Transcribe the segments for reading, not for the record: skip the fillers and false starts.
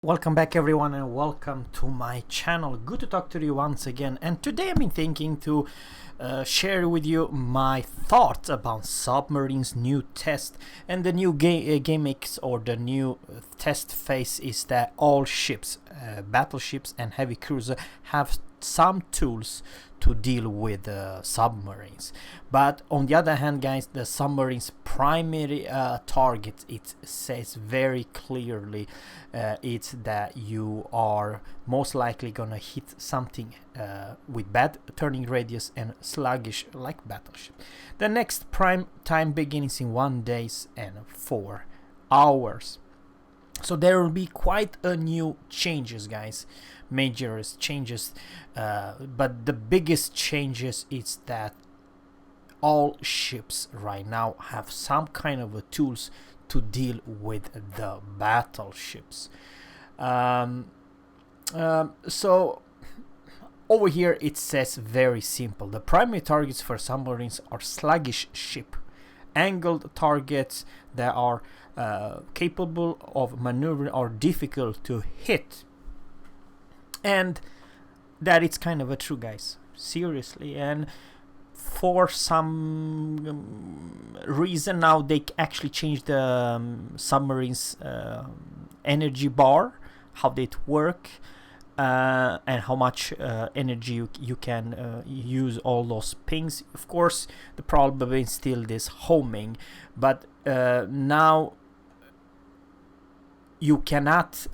Welcome back everyone and welcome to my channel. Good to talk to you once again, and today I've been thinking to share with you my thoughts about Submarine's new test. And the new game mix, or the new test phase, is that all ships, battleships and heavy cruiser, have some tools to deal with submarines. But on the other hand, guys, the submarine's primary target, it says very clearly, it's that you are most likely gonna hit something with bad turning radius and sluggish like battleship. The next prime time begins in 1 day and 4 hours. So there will be quite a new changes, guys, major changes, but the biggest changes is that all ships right now have some kind of a tools to deal with the battleships. So over here it says very simple: the primary targets for submarines are sluggish ship, angled targets that are capable of maneuvering or difficult to hit. And that it's kind of a true, guys, seriously. And for some reason now they actually changed the submarine's energy bar, how they work, and how much energy you can use all those pings. Of course the problem is still this homing, but now you cannot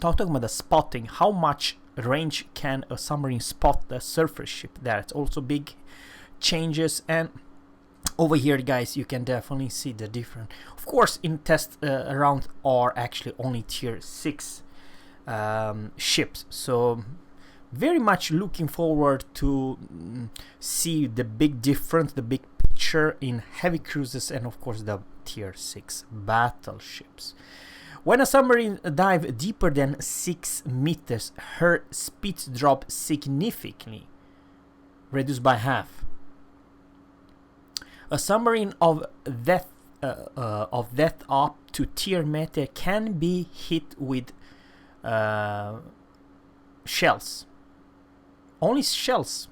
talking about the spotting, how much range can a submarine spot the surface ship. That's also big changes. And over here, guys, you can definitely see the difference. Of course, in test round are actually only tier 6 ships, so very much looking forward to see the big difference, the big picture in heavy cruisers and of course the tier 6 battleships. When a submarine dives deeper than 6 meters, her speeds drop significantly, reduced by half. A submarine of depth up to tier meter can be hit with shells, only shells,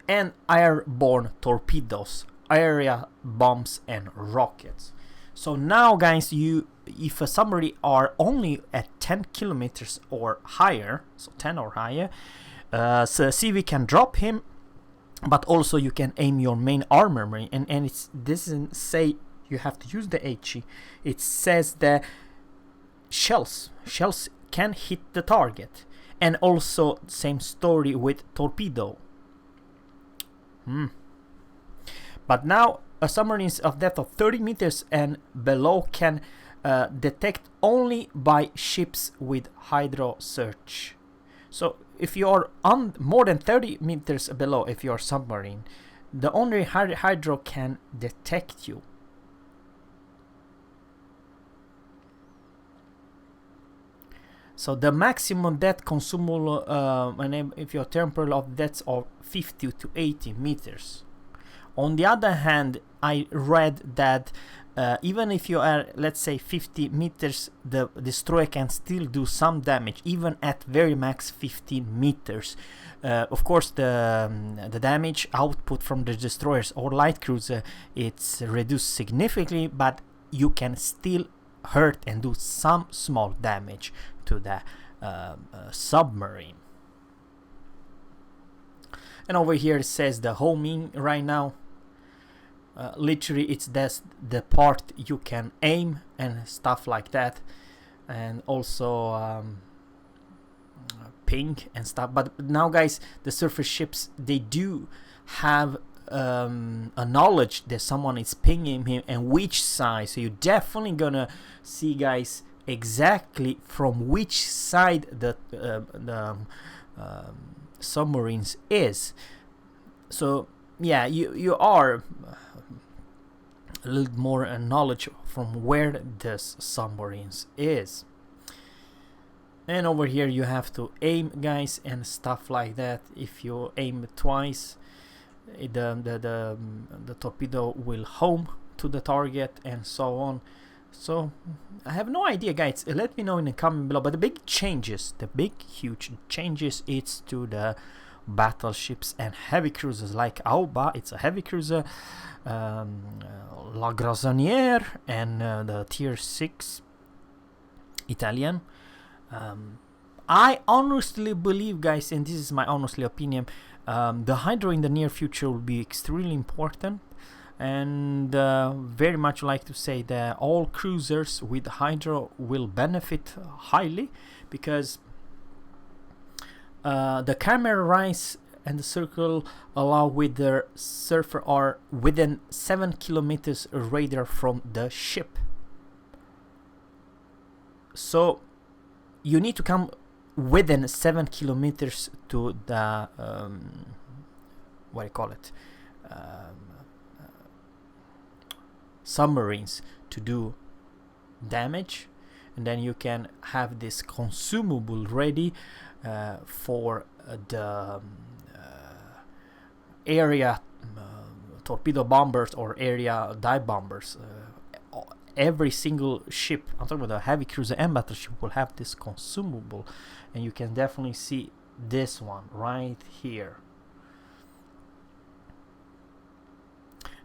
and airborne torpedoes, area bombs, and rockets. So now, guys, if a submarine are only at 10 kilometers or higher, so 10 or higher, so CV can drop him, but also you can aim your main armory, and it doesn't say you have to use the HE. It says that shells can hit the target, and also same story with torpedo. But now a submarine of depth of 30 meters and below can detect only by ships with hydro search. So if you are on more than 30 meters below, if you are submarine, the only hydro can detect you. So the maximum depth consumable, if your temporal of depths of 50 to 80 meters. On the other hand, I read that even if you are, let's say, 50 meters, the destroyer can still do some damage, even at very max 15 meters. Of course, the damage output from the destroyers or light cruiser, it's reduced significantly, but you can still hurt and do some small damage to the submarine. And over here it says the homing right now. Literally it's the part you can aim and stuff like that, and also ping and stuff. But now, guys, the surface ships, they do have a knowledge that someone is pinging him and which side, so you're definitely gonna see, guys, exactly from which side the submarines is. So yeah, you are a little more knowledge from where this submarines is. And over here you have to aim, guys, and stuff like that. If you aim twice, the torpedo will home to the target and so on. So I have no idea, guys. Let me know in the comment below. But the big changes, the big huge changes, it's to the battleships and heavy cruisers like Auba. It's a heavy cruiser, La Grassonnière, and the tier 6 Italian. I honestly believe, guys, and this is my honestly opinion, the Hydro in the near future will be extremely important, and very much like to say that all cruisers with Hydro will benefit highly, because the camera rise and the circle allow with their surfer are within 7 kilometers radar from the ship. So you need to come within 7 kilometers to the what do you call it, submarines to do damage, and then you can have this consumable ready for the area torpedo bombers or area dive bombers. Every single ship, I'm talking about the heavy cruiser and battleship, will have this consumable, and you can definitely see this one right here.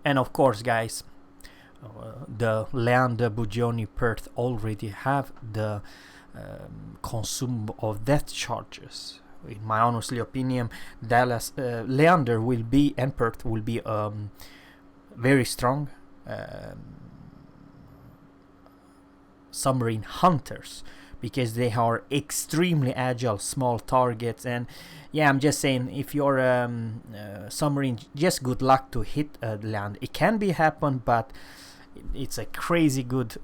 And of course, guys, the Leander, Bugioni, Perth already have the consumable of death charges. In my honestly opinion, Dallas, Leander will be, and Perth will be very strong submarine hunters, because they are extremely agile small targets. And yeah, I'm just saying, if you're submarine, just good luck to hit land. It can be happen, but it's a crazy good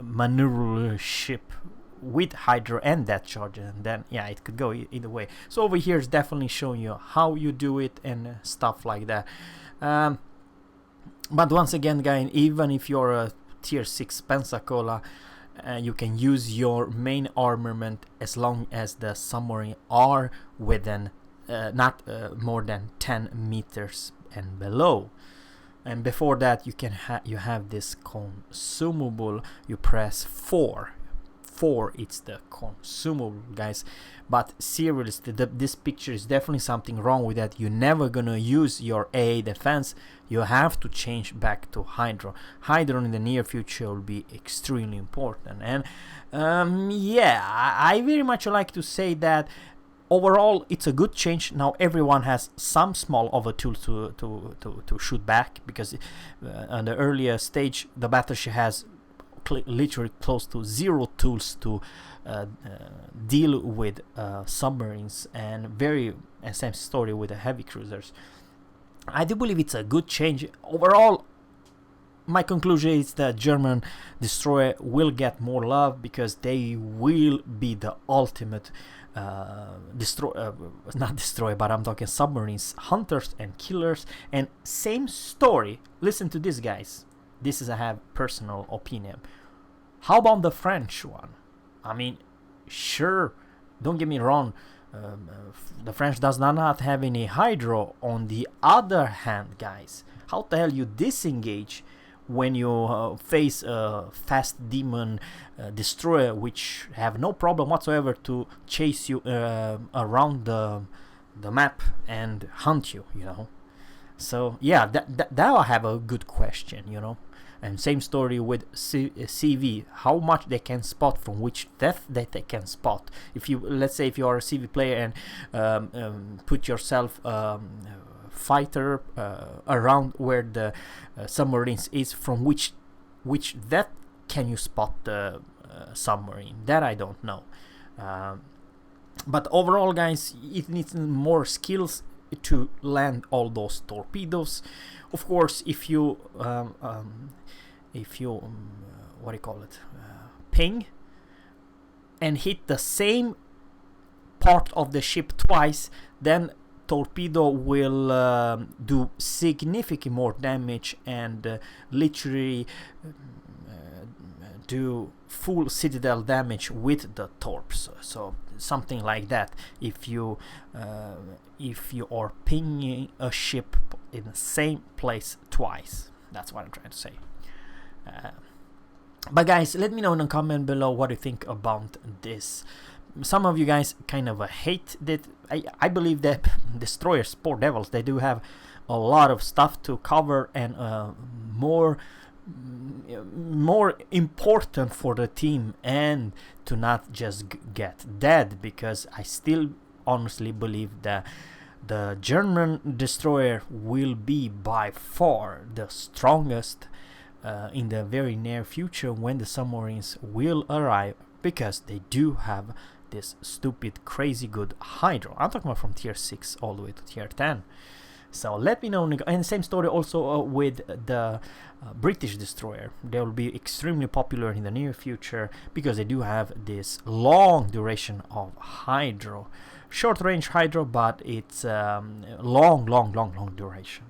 maneuverable ship with Hydro and that charge, and then yeah, it could go either way. So over here is definitely showing you how you do it and stuff like that. But once again, guys, even if you're a tier 6 Pensacola, you can use your main armament as long as the submarine are within not more than 10 meters and below. And before that, you can you have this consumable. You press 4. It's the consumable, guys. But seriously, this picture is definitely something wrong with that. You're never gonna use your AA defense. You have to change back to Hydro. Hydro in the near future will be extremely important. And yeah, I very much like to say that overall it's a good change. Now everyone has some small of a tool to shoot back, because on the earlier stage the battleship has literally close to 0 tools to deal with submarines, and same story with the heavy cruisers. I do believe it's a good change overall. My conclusion is that German destroyer will get more love, because they will be the ultimate not destroyer, but I'm talking submarines, hunters and killers. And same story, listen to this, guys. This is, I have personal opinion. How about the French one? I mean, sure, don't get me wrong, the French does not have any Hydro. On the other hand, guys, how the hell you disengage when you face a fast demon destroyer, which have no problem whatsoever to chase you around the map and hunt you, you know? So yeah, that I have a good question, you know. And same story with CV, how much they can spot, from which depth that they can spot. If you, let's say if you are a CV player and put yourself fighter around where the submarines is, from which depth can you spot the submarine? That I don't know. But overall, guys, it needs more skills to land all those torpedoes. Of course, if you what do you call it, ping and hit the same part of the ship twice, then torpedo will do significant more damage and literally do full citadel damage with the torps. So something like that, if you are pinging a ship in the same place twice. That's what I'm trying to say. But guys, let me know in the comment below what you think about this. Some of you guys kind of hate that. I believe that Destroyers, poor devils, they do have a lot of stuff to cover, and more important for the team, and to not just get dead, because I still honestly believe that the German destroyer will be by far the strongest in the very near future when the submarines will arrive, because they do have this stupid crazy good hydro. I'm talking about from tier 6 all the way to tier 10. So let me know. And same story also with the British destroyer. They will be extremely popular in the near future because they do have this long duration of hydro. Short range hydro, but it's long duration.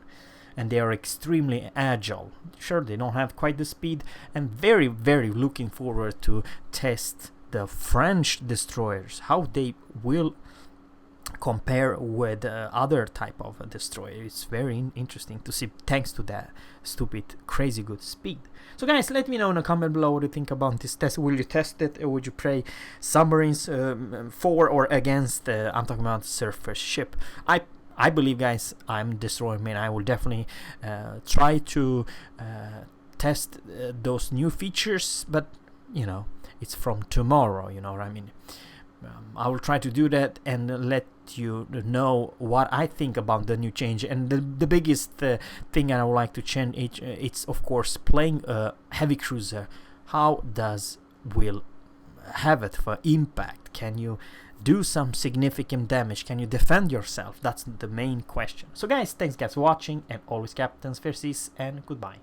And they are extremely agile. Sure, they don't have quite the speed, and very looking forward to test the French destroyers, how they will compare with other type of destroyer. It's very interesting to see, thanks to that stupid crazy good speed. So guys, let me know in a comment below what you think about this test. Will you test it, or would you play submarines for or against I'm talking about surface ship? I believe, guys, I'm destroyer man. I will definitely try to test those new features, but you know, it's from tomorrow, you know what I mean. I will try to do that and let you know what I think about the new change. And the biggest thing I would like to change, it's of course playing a heavy cruiser. How does will have it for impact? Can you do some significant damage? Can you defend yourself? That's the main question. So guys, thanks guys for watching, and always captains fair seas, and goodbye.